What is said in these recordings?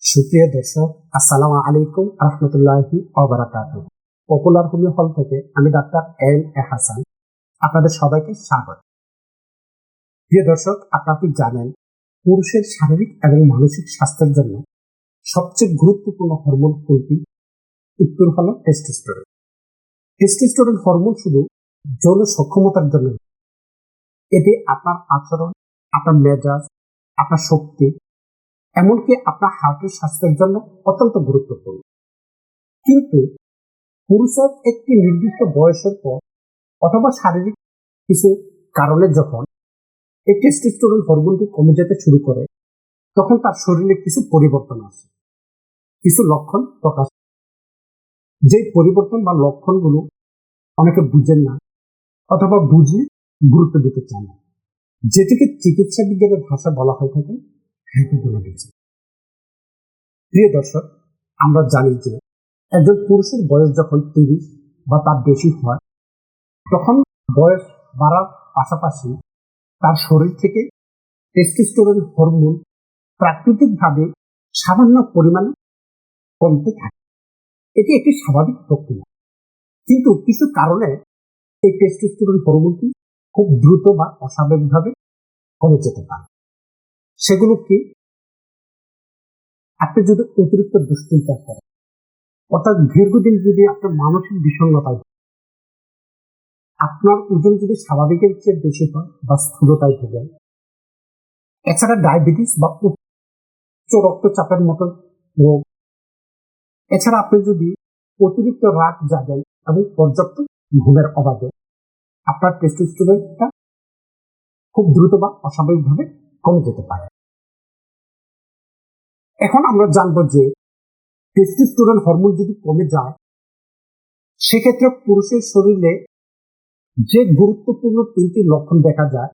সুপ্রিয় দর্শক, আসসালামু আলাইকুম রহমতুল্লাহি ওয়া বারাকাতুহু। পপুলার হোমিও হল থেকে আমি ডাক্তার এম হাসান আপনাদের সবাইকে স্বাগত। প্রিয় দর্শক, আপনারা কি জানেন পুরুষের শারীরিক এবং মানসিক স্বাস্থ্যের জন্য সবচেয়ে গুরুত্বপূর্ণ হরমোন কোনটি? উত্তর হলো টেস্টোস্টেরন। টেস্টোস্টেরন হরমোন শুধু যৌন সক্ষমতার জন্য, এটি আপনার আচরণ, আপনার মেজাজ, আপনার শক্তি, এমনকি আপনার হার্টের স্বাস্থ্যের জন্য অত্যন্ত গুরুত্বপূর্ণ। কিন্তু পুরুষের একটি নির্দিষ্ট বয়সের পর অথবা শারীরিক কিছু কারণে যখন এই টেস্টোস্টেরন হরমোনটি কমে যেতে শুরু করে, তখন তার শরীরে কিছু পরিবর্তন আসে, কিছু লক্ষণ প্রকাশ। যে পরিবর্তন বা লক্ষণগুলো অনেকে বুঝেন না অথবা বুঝলে গুরুত্ব দিতে চান না, যেটিকে চিকিৎসা বিজ্ঞানের ভাষা বলা হয়ে থাকে হাইপোগোনাডিজম। প্রিয় দর্শক, আমরা জানি যে একজন পুরুষের বয়স যখন 30 বা তার বেশি হয়, তখন বয়স বাড়ার পাশাপাশি তার শরীর থেকে টেস্টোস্টেরন হরমোন প্রাকৃতিকভাবে সামান্য পরিমাণে কমতে থাকে। এটি একটি স্বাভাবিক প্রক্রিয়া, কিন্তু কিছু কারণে এই টেস্টোস্টেরন হরমোনটি খুব দ্রুত বা অস্বাভাবিকভাবে কমে যেতে পারে। সেগুলো কি? আপনি যদি অতিরিক্ত দুশ্চিন্তা করেন, অর্থাৎ দীর্ঘদিন যদি আপনার মানসিক বিষণ্ণতায়, আপনার ওজন যদি স্বাভাবিকের চেয়ে বেশি হয় বা স্থূলতায় ভোগেন, এছাড়া ডায়াবেটিস বা উচ্চ রক্তচাপের মতো রোগ, এছাড়া আপনি যদি অতিরিক্ত রাত জাগেন এবং পর্যাপ্ত ঘুমের অভাবে, আপনার টেস্টোস্টেরনটা খুব দ্রুত বা অস্বাভাবিকভাবে কমে যেতে পারে। এখন আমরা জানবো যে টেস্টোস্টেরন হরমোন যদি কমে যায়, সেক্ষেত্রে পুরুষের শরীরে যে গুরুত্বপূর্ণ 3টি লক্ষণ দেখা যায়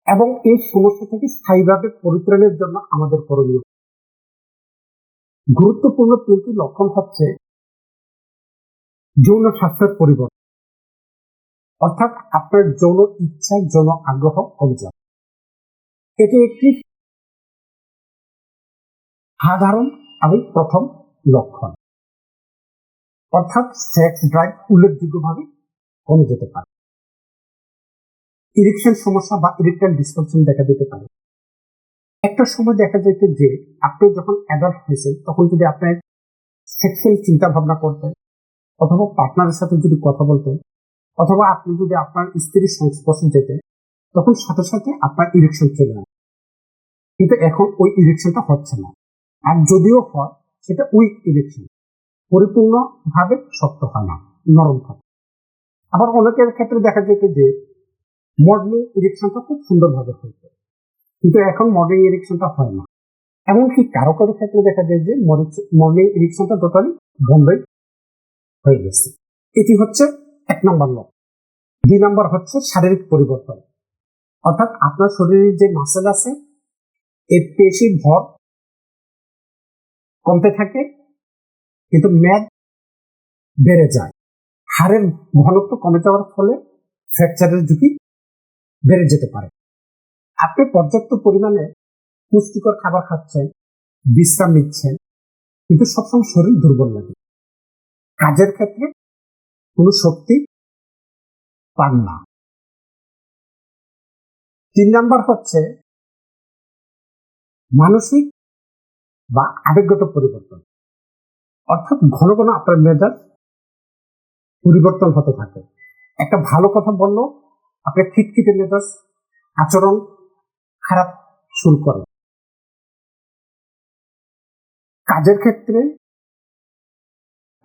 এবং এই সমস্যা থেকে স্থায়ীভাবে পরিত্রাণের জন্য আমাদের করণীয়। গুরুত্বপূর্ণ 3টি লক্ষণ হচ্ছে যৌন স্বাস্থ্যের পরিবর্তন, অর্থাৎ আপনার যৌন ইচ্ছা, যৌন আগ্রহ কমে যাবে। এটি একটি সাধারণ এবং প্রথম লক্ষণ, অর্থাৎ সেক্স ড্রাইভ উল্লেখযোগ্যভাবে কমে যেতে পারে। ইরেকশন সমস্যা বা ইরেকটাইল ডিসফাংশন দেখা দিতে পারে। একটা সময় দেখা যেত যে আপনি যখন অ্যাডাল্ট হয়েছেন, তখন যদি আপনার সেক্সুয়াল চিন্তা ভাবনা করতেন অথবা পার্টনারের সাথে যদি কথা বলতেন অথবা আপনি যদি আপনার স্ত্রীর সংস্পর্শে যেতেন, তখন সাথে সাথে আপনার ইরেকশন চলে আসে। কিন্তু এখন ওই ইরেকশনটা হচ্ছে না, আর যদিও হয় সেটা উইক ইরেকশন, পরিপূর্ণভাবে শক্ত হয় না, নরম থাকে। আবার অনেকের ক্ষেত্রে দেখা যেত যে মর্নিং ইরেকশনটা খুব সুন্দরভাবে হয়েছে, কিন্তু এখন মর্নিং ইরেকশনটা হয় না। এমনকি কারো কারো ক্ষেত্রে দেখা যায় যে মর্নিং ইরেকশনটা টোটালি বন্ধই হয়ে গেছে। এটি হচ্ছে 1 নম্বর লক্ষণ। 2 নম্বর হচ্ছে শারীরিক পরিবর্তন, অর্থাৎ আপনার শরীরের যে মাসেল আছে এর পেশির ভর কমতে থাকে, কিন্তু মেদ বেড়ে যায়। হাড়ের ঘনত্ব কমে যাওয়ার ফলে ফ্র্যাকচারের ঝুঁকি বেড়ে যেতে পারে। আপনি পর্যাপ্ত পরিমাণে পুষ্টিকর খাবার খাচ্ছেন, বিশ্রাম নিচ্ছেন, কিন্তু সবসময় শরীর দুর্বল লাগে, কাজের ক্ষেত্রে কোনো শক্তি পান না। 3 নাম্বার হচ্ছে মানসিক বা আবেগগত পরিবর্তন, অর্থাৎ ঘন ঘন আপনার মেজাজ পরিবর্তন হতে থাকে। একটা ভালো কথা বললো আপনার খিটখিটে মেজাজ, আচরণ খারাপ শুরু করে। কাজের ক্ষেত্রে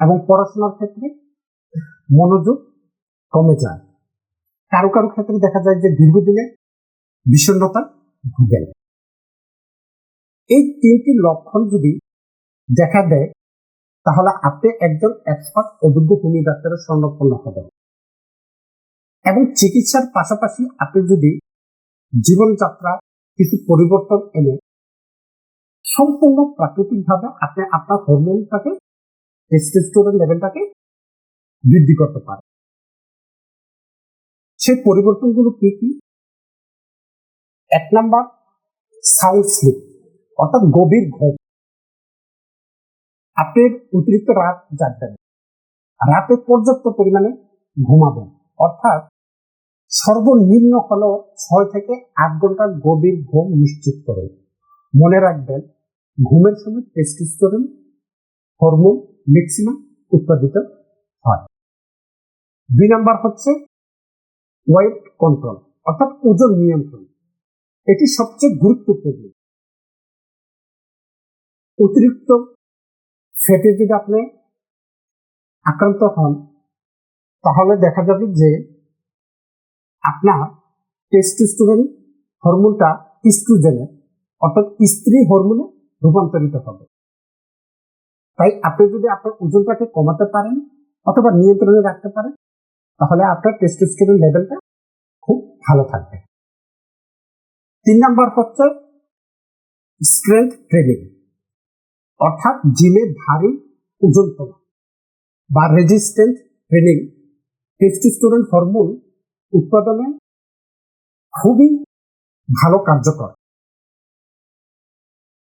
এবং পড়াশোনার ক্ষেত্রে মনোযোগ কমে যায়। কারো কারো ক্ষেত্রে দেখা যায় যে দীর্ঘদিনে বিষণ্ণতা ভুগেন। এই 3টি লক্ষণ যদি দেখা দেয়, তাহলে আপনি একজন এক্সপার্ট অভিজ্ঞ হোমিও ডাক্তারের শরণাপন্ন হবেন এবং চিকিৎসার পাশাপাশি আপনি যদি জীবনযাত্রা কিছু পরিবর্তন এনে সম্পূর্ণ প্রাকৃতিকভাবে আপনি আপনার হরমোনটাকে, টেস্টোস্টেরন লেভেলটাকে বৃদ্ধি করতে পারেন। সেই পরিবর্তনগুলো কি কি? 1 নাম্বার সাউন্ড স্লিপ, অর্থাৎ গভীর ঘুম। আপনার অতিরিক্ত রাত জাগবেন, রাতে পর্যাপ্ত পরিমাণে ঘুমাবেন, অর্থাৎ সর্বনিম্ন হলো 6 থেকে 8 ঘন্টার গভীর ঘুম নিশ্চিত করুন। মনে রাখবেন, ঘুমের সময় টেস্টোস্টেরন হরমোন ম্যাক্সিমাম উৎপাদিত হয়। 2 নাম্বার হচ্ছে ওয়েট কন্ট্রোল, অর্থাৎ ওজন নিয়ন্ত্রণ। এটি সবচেয়ে গুরুত্বপূর্ণ। অতিরিক্ত ফ্যাটে যদি আপনি আক্রান্ত হন, তাহলে দেখা যাবে যে আপনার টেস্টোস্টেরন হরমোনটা ইস্ট্রোজেনে, অর্থাৎ স্ত্রী হরমোনে রূপান্তরিত হবে। তাই আপনি যদি আপনার ওজনটাকে কমাতে পারেন অথবা নিয়ন্ত্রণে রাখতে পারেন, তাহলে আপনার টেস্টোস্টেরন লেভেলটা খুব ভালো থাকবে। 3 নাম্বার হচ্ছে স্ট্রেংথ ট্রেনিং, অর্থাৎ জিমে ভারী ওজন তোলা বা রেজিস্ট্যান্ট ট্রেনিং টেস্টোস্টেরন হরমোন উৎপাদনে খুবই ভালো কার্যকর।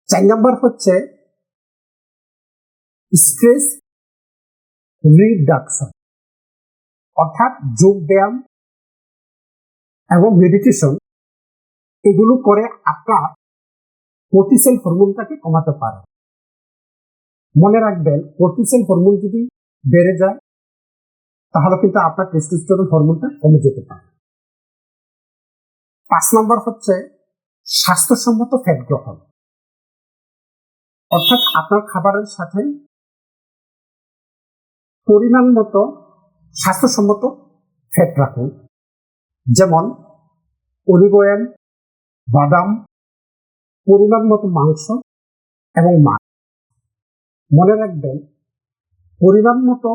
4 নাম্বার হচ্ছে স্ট্রেস রিডাকশন, অর্থাৎ যোগ ব্যায়াম এবং মেডিটেশন এগুলো করে আপনার কর্টিসল হরমোনটাকে কমাতে পারে। মনে রাখবেন, কর্টিসল হরমোন যদি বেড়ে যায়, তাহলে কিন্তু আপনার টেস্টোস্টেরন হরমোনটা কমে যেতে পারে। 5 নাম্বার হচ্ছে স্বাস্থ্যসম্মত ফ্যাট গ্রহণ, অর্থাৎ আপনার খাবারের সাথে পরিমাণ মতো স্বাস্থ্যসম্মত ফ্যাট রাখুন, যেমন অলিভ অয়েল, বাদাম, পরিমাণ মতো মাংস এবং মাছ। মনে রাখবেন, পরিমাণ মতো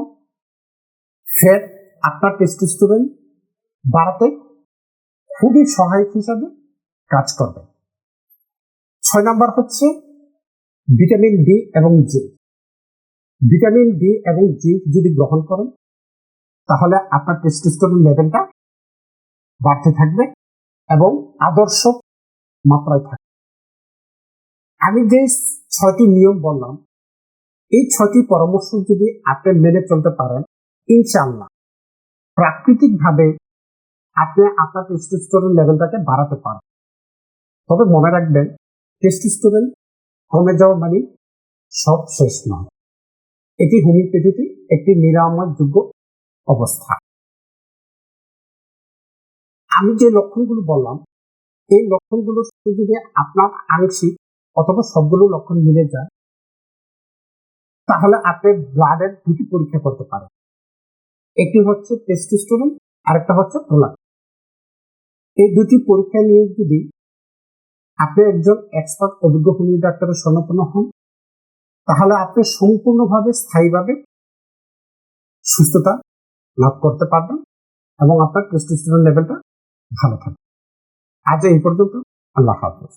ফ্যাট আপনার টেস্টোস্টেরন বাড়াতে খুবই সহায়ক হিসাবে কাজ করবে। 6 নাম্বার হচ্ছে ভিটামিন ডি এবং জিঙ্ক। ভিটামিন ডি এবং জিঙ্ক যদি গ্রহণ করেন, তাহলে আপনার টেস্টোস্টেরন লেভেলটা বাড়তে থাকবে এবং আদর্শ মাত্রায় থাকবে। আমি যে 6টি নিয়ম বললাম, এই 6টি পরামর্শ যদি আপনি মেনে চলতে পারেন, ইনশাআল্লাহ প্রাকৃতিকভাবে আপনি আপনার টেস্টোস্টেরন লেভেলটাকে বাড়াতে পারেন। তবে মনে রাখবেন, টেস্টোস্টেরন কমে যাওয়া মানে সব শেষ নয়। এটি হোমিওপ্যাথিতে একটি নিরাময়যোগ্য অবস্থা। আমি যে লক্ষণগুলো বললাম, এই লক্ষণগুলো যদি আপনার আংশিক অথবা সবগুলো লক্ষণ মিলে যায়, তাহলে আপনি ব্লাডের 2টি পরীক্ষা করতে পারেন। একটি হচ্ছে টেস্টোস্টেরন, আরেকটা হচ্ছে প্রোল্যাক্টিন। এই 2টি পরীক্ষা নিয়ে যদি আপনি একজন এক্সপার্ট অভিজ্ঞ হোমিও ডাক্তারের শরণাপন্ন হন, তাহলে আপনি সম্পূর্ণভাবে স্থায়ীভাবে সুস্থতা লাভ করতে পারবেন এবং আপনার টেস্টোস্টেরন লেভেলটা ভালো থাকবে। আজ এই পর্যন্ত। আল্লাহ হাফেজ।